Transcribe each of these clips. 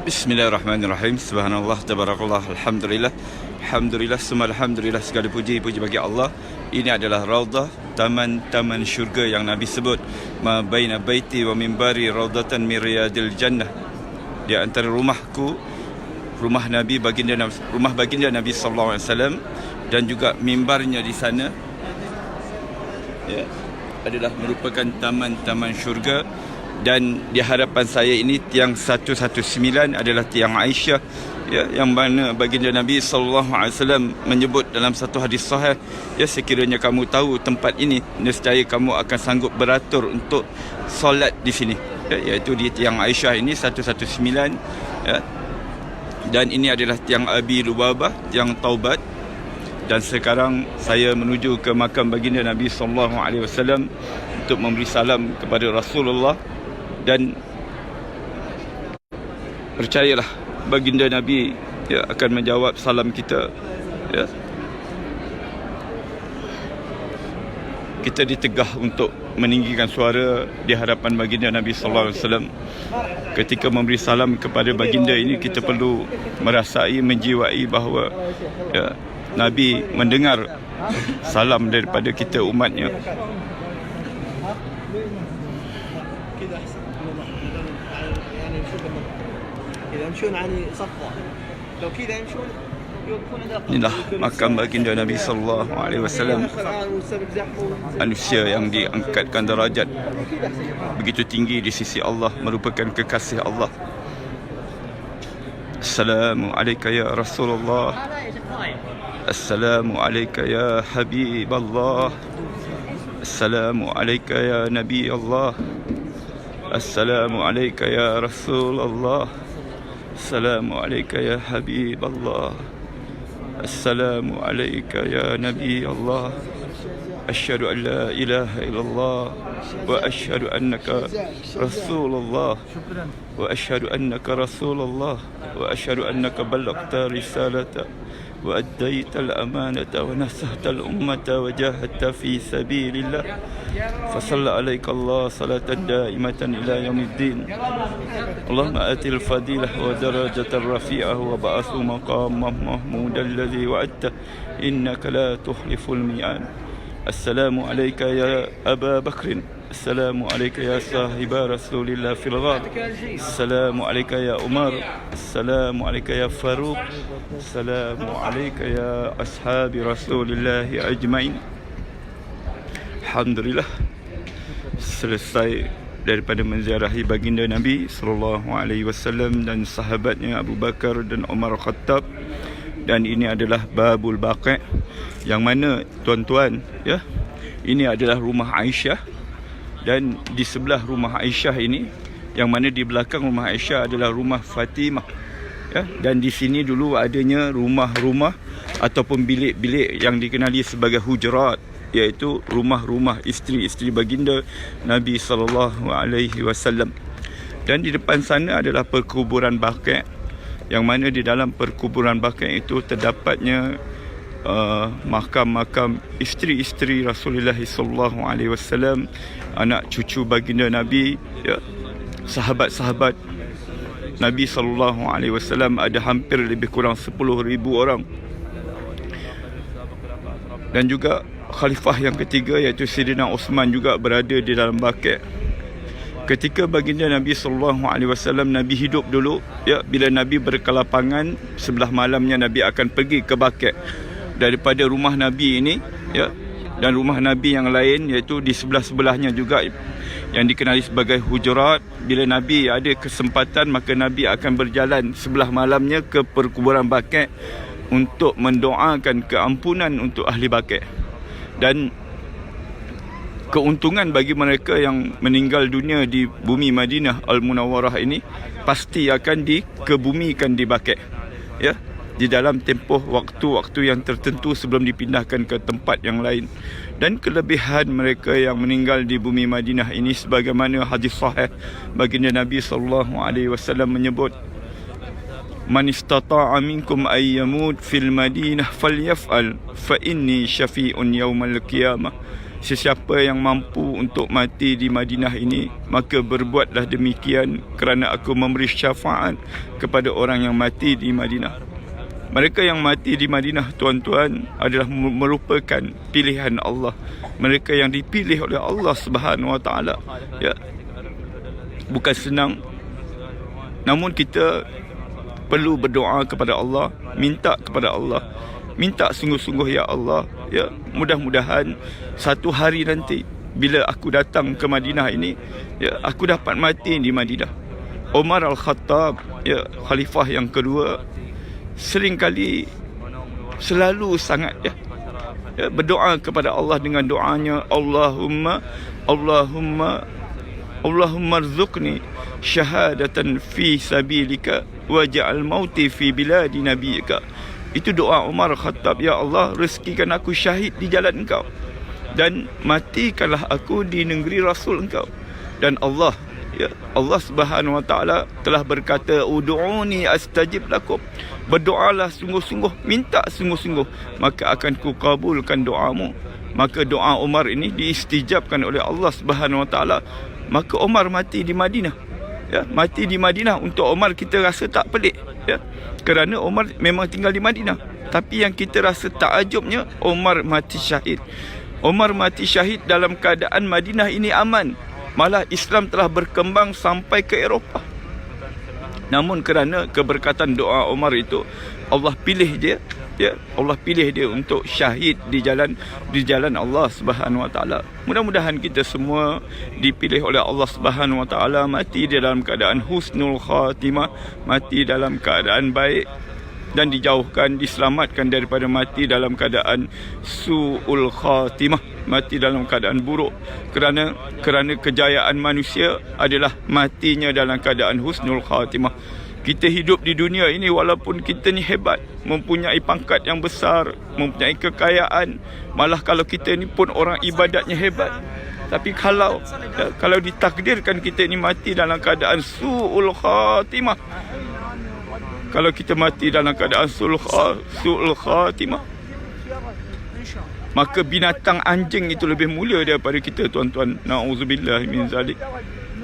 Bismillahirrahmanirrahim. Subhanallah, tabarakallah, alhamdulillah. Alhamdulillah, semua alhamdulillah, segala puji bagi Allah. Ini adalah raudhah, taman-taman syurga yang Nabi sebut. Ma baina baiti wa mimbari raudhatan min riyadil jannah. Di antara rumahku, rumah Nabi rumah baginda Nabi sallallahu alaihi wasallam dan juga mimbarnya di sana, ya, adalah merupakan taman-taman syurga. Dan di hadapan saya ini tiang 119 adalah tiang Aisyah, ya, yang mana baginda Nabi sallallahu alaihi wasallam menyebut dalam satu hadis sahih, ya, sekiranya kamu tahu tempat ini, nescaya kamu akan sanggup beratur untuk solat di sini, ya, iaitu di tiang Aisyah ini 119, ya. Dan ini adalah tiang Abi Lubabah, tiang Taubat. Dan sekarang saya menuju ke makam baginda Nabi sallallahu alaihi wasallam untuk memberi salam kepada Rasulullah. Dan percayalah, baginda Nabi, ya, akan menjawab salam kita, ya. Kita ditegah untuk meninggikan suara di hadapan baginda Nabi sallallahu alaihi wasallam. Ketika memberi salam kepada baginda ini, kita perlu merasai, menjiwai bahawa, ya, Nabi mendengar salam daripada kita umatnya. Inilah makam baginda Nabi sallallahu alaihi wasallam, manusia yang diangkatkan darajat begitu tinggi di sisi Allah, merupakan kekasih Allah. Assalamu alayka ya Rasulullah. Assalamu alayka ya Habiballah. Assalamu alayka ya Nabi Allah. Assalamu alayka ya Rasulullah. Assalamu alayka ya Habiballah. Assalamu alayka ya Nabi Allah. Asyhadu an la ilaha illallah wa asyhadu annaka Rasulullah wa asyhadu annaka Rasulullah wa asyhadu annaka ballaghta risalata wa addaita al-amanata wa nasahta al-ummata wa jahadta fi sabilillah. Fasalla alaika Allah salatan daimatan ila yaumiddin. Allahumma atil fadilah wa darajatan rafi'ah wa ba'athu maqamah mahmudan alladhi wa'adta innaka la tukhliful mi'ad. Assalamu alayka ya Aba Bakrin. Assalamu alayka ya sahiba Rasulillah fil ghar. Assalamu alayka ya Umar. Assalamu alayka ya Faruq. Assalamu alayka ya ashabi Rasulillah ajmain. Alhamdulillah, selesai daripada menziarahi baginda Nabi sallallahu alaihi wasallam dan sahabatnya Abu Bakar dan Umar Khattab. Dan ini adalah Babul Baqi', yang mana, tuan-tuan, ya, ini adalah rumah Aisyah. Dan di sebelah rumah Aisyah ini, yang mana di belakang rumah Aisyah adalah rumah Fatimah, ya. Dan di sini dulu adanya rumah-rumah ataupun bilik-bilik yang dikenali sebagai hujurat, iaitu rumah-rumah isteri-isteri baginda Nabi sallallahu alaihi wasallam. Dan di depan sana adalah perkuburan Baqi', yang mana di dalam perkuburan Baqi' itu terdapatnya makam-makam isteri-isteri Rasulullah sallallahu alaihi wasallam, anak cucu baginda Nabi, ya, sahabat-sahabat Nabi sallallahu alaihi wasallam, ada hampir lebih kurang 10,000 orang. Dan juga khalifah yang ketiga, iaitu Sayyidina Uthman, juga berada di dalam Baqi'. Ketika baginda Nabi sallallahu alaihi wasallam, Nabi hidup dulu, ya, bila Nabi berkelapangan, sebelah malamnya Nabi akan pergi ke Baqi'. Daripada rumah Nabi ini, ya, dan rumah Nabi yang lain, iaitu di sebelah-sebelahnya juga, yang dikenali sebagai hujurat. Bila Nabi ada kesempatan, maka Nabi akan berjalan sebelah malamnya ke perkuburan Baqi' untuk mendoakan keampunan untuk ahli Baqi'. Dan keuntungan bagi mereka yang meninggal dunia di bumi Madinah Al-Munawwarah ini pasti akan dikebumikan di Baqi', ya, di dalam tempoh waktu-waktu yang tertentu sebelum dipindahkan ke tempat yang lain. Dan kelebihan mereka yang meninggal di bumi Madinah ini, sebagaimana hadis sahih baginda Nabi sallallahu alaihi wasallam menyebut, man istata'a minkum ay yamut fil Madinah falyaf'al fa inni syafi'un yaumal qiyamah. sesiapa yang mampu untuk mati di Madinah ini, maka berbuatlah demikian kerana aku memberi syafaat kepada orang yang mati di Madinah. Mereka yang mati di Madinah, tuan-tuan, adalah merupakan pilihan Allah. Mereka yang dipilih oleh Allah Subhanahu Wa Taala. Ya. Bukan senang. Namun kita perlu berdoa kepada Allah, minta kepada Allah, minta sungguh-sungguh, ya Allah, ya, mudah-mudahan satu hari nanti bila aku datang ke Madinah ini, ya, aku dapat mati di Madinah. Umar Al-Khattab, ya, khalifah yang kedua, seringkali selalu sangat ya, berdoa kepada Allah dengan doanya, Allahumma rzuqni syahadatan fi sabilika waj'al mauti fi biladi nabiyika. Itu doa Umar Khattab, ya Allah, rezekikan aku syahid di jalan Engkau dan matikanlah aku di negeri Rasul Engkau. Dan Allah, ya, Allah Subhanahu Wa Taala telah berkata, ud'uni astajib lakum. Berdoalah sungguh-sungguh, minta sungguh-sungguh, maka akan kukabulkan doamu. Maka doa Umar ini diistijabkan oleh Allah Subhanahu Wa Taala. Maka Umar mati di Madinah. Ya, mati di Madinah. Untuk Umar kita rasa tak pelik, ya, kerana Umar memang tinggal di Madinah. Tapi yang kita rasa takjubnya, Umar mati syahid. Umar mati syahid dalam keadaan Madinah ini aman. Malah Islam telah berkembang sampai ke Eropah. Namun kerana keberkatan doa Umar itu, Allah pilih dia, ya, Allah pilih dia untuk syahid di jalan Allah Subhanahu Wa Taala. Mudah-mudahan kita semua dipilih oleh Allah Subhanahu Wa Taala mati di dalam keadaan husnul khatimah, mati dalam keadaan baik, dan dijauhkan, diselamatkan daripada mati dalam keadaan su'ul khatimah, mati dalam keadaan buruk. Kerana kejayaan manusia adalah matinya dalam keadaan husnul khatimah. Kita hidup di dunia ini walaupun kita ni hebat, mempunyai pangkat yang besar, mempunyai kekayaan, malah kalau kita ni pun orang ibadatnya hebat, tapi kalau ditakdirkan kita ni mati dalam keadaan su'ul khatimah, kalau kita mati dalam keadaan su'ul khatimah, maka binatang anjing itu lebih mulia daripada kita, tuan-tuan. Na'udzubillah min zalik.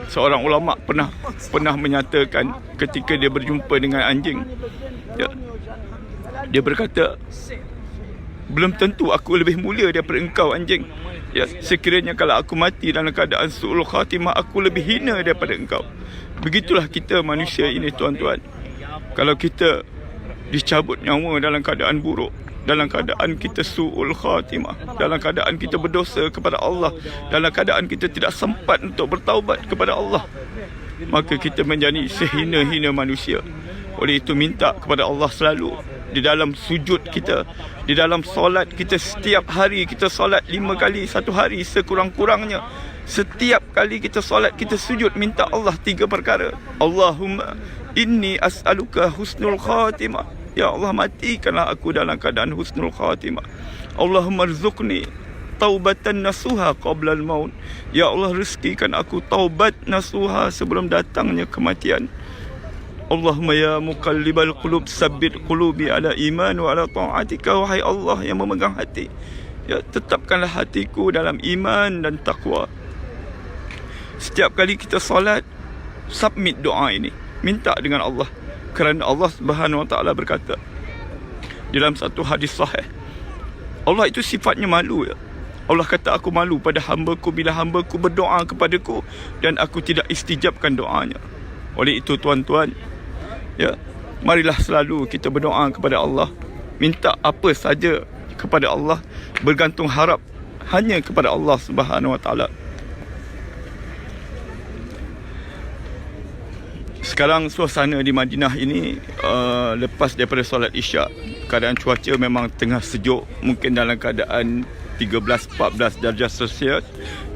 Seorang ulama pernah menyatakan ketika dia berjumpa dengan anjing, ya, dia berkata, belum tentu aku lebih mulia daripada engkau, anjing. Ya, sekiranya kalau aku mati dalam keadaan su'ul khatimah, aku lebih hina daripada engkau. Begitulah kita manusia ini, tuan-tuan. Kalau kita dicabut nyawa dalam keadaan buruk, dalam keadaan kita su'ul khatimah, dalam keadaan kita berdosa kepada Allah, dalam keadaan kita tidak sempat untuk bertaubat kepada Allah, maka kita menjadi sehina-hina manusia. Oleh itu minta kepada Allah selalu di dalam sujud kita, di dalam solat kita. Setiap hari kita solat 5 kali satu hari sekurang-kurangnya. Setiap kali kita solat, kita sujud, minta Allah 3 perkara. Allahumma inni as'aluka husnul khatimah. Ya Allah, matikanlah aku dalam keadaan husnul khatimah. Allahumma rzuqni taubatan nasuha qabla al-maut. Ya Allah, rezekikan aku taubat nasuha sebelum datangnya kematian. Allahumma ya muqallibal qulub sabbit qulubi ala iman wa ala ta'atika. Wahai Allah yang memegang hati, ya, tetapkanlah hatiku dalam iman dan taqwa. Setiap kali kita solat, submit doa ini, minta dengan Allah. Kerana Allah Subhanahu Wa Taala berkata dalam satu hadis sahih, Allah itu sifatnya malu, ya. Allah kata, aku malu pada hamba-Ku bila hamba-Ku berdoa kepadaku dan aku tidak istijabkan doanya. Oleh itu, tuan-tuan, ya, marilah selalu kita berdoa kepada Allah, minta apa saja kepada Allah, bergantung harap hanya kepada Allah Subhanahu Wa Taala. Sekarang suasana di Madinah ini, lepas daripada solat Isyak, keadaan cuaca memang tengah sejuk, mungkin dalam keadaan 13-14 darjah Celsius.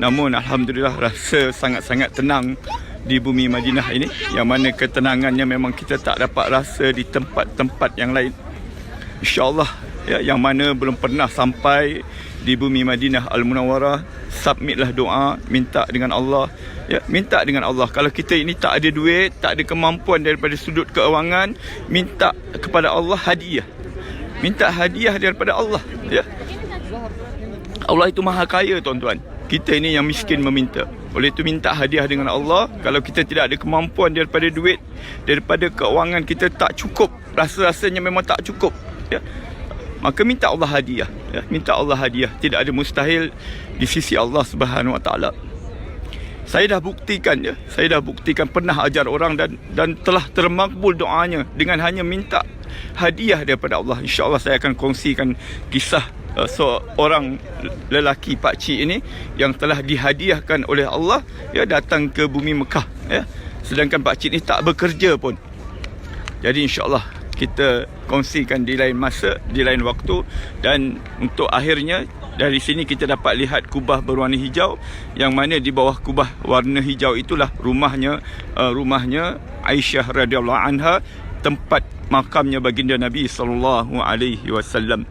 Namun alhamdulillah rasa sangat-sangat tenang di bumi Madinah ini, yang mana ketenangannya memang kita tak dapat rasa di tempat-tempat yang lain. InsyaAllah, ya, yang mana belum pernah sampai di bumi Madinah Al-Munawwarah, submitlah doa, minta dengan Allah, ya, minta dengan Allah. Kalau kita ini tak ada duit, tak ada kemampuan daripada sudut keuangan, minta kepada Allah hadiah, minta hadiah daripada Allah, ya. Allah itu maha kaya, tuan-tuan. Kita ini yang miskin meminta. Oleh itu minta hadiah dengan Allah. Kalau kita tidak ada kemampuan daripada duit, daripada keuangan kita tak cukup, rasa-rasanya memang tak cukup, ya, maka minta Allah hadiah, ya. Minta Allah hadiah. Tidak ada mustahil di sisi Allah Subhanahu Wa Taala. Saya dah buktikan, ya. Saya dah buktikan, pernah ajar orang dan telah termakbul doanya dengan hanya minta hadiah daripada Allah. InsyaAllah saya akan kongsikan kisah seorang lelaki pakcik ini yang telah dihadiahkan oleh Allah, ya, datang ke bumi Mekah, ya. Sedangkan pakcik ini tak bekerja pun. Jadi insyaAllah kita kongsikan di lain masa, di lain waktu. Dan untuk akhirnya, dari sini kita dapat lihat kubah berwarna hijau, yang mana di bawah kubah warna hijau itulah rumahnya Aisyah radhiyallahu anha, tempat makamnya baginda Nabi sallallahu alaihi wasallam.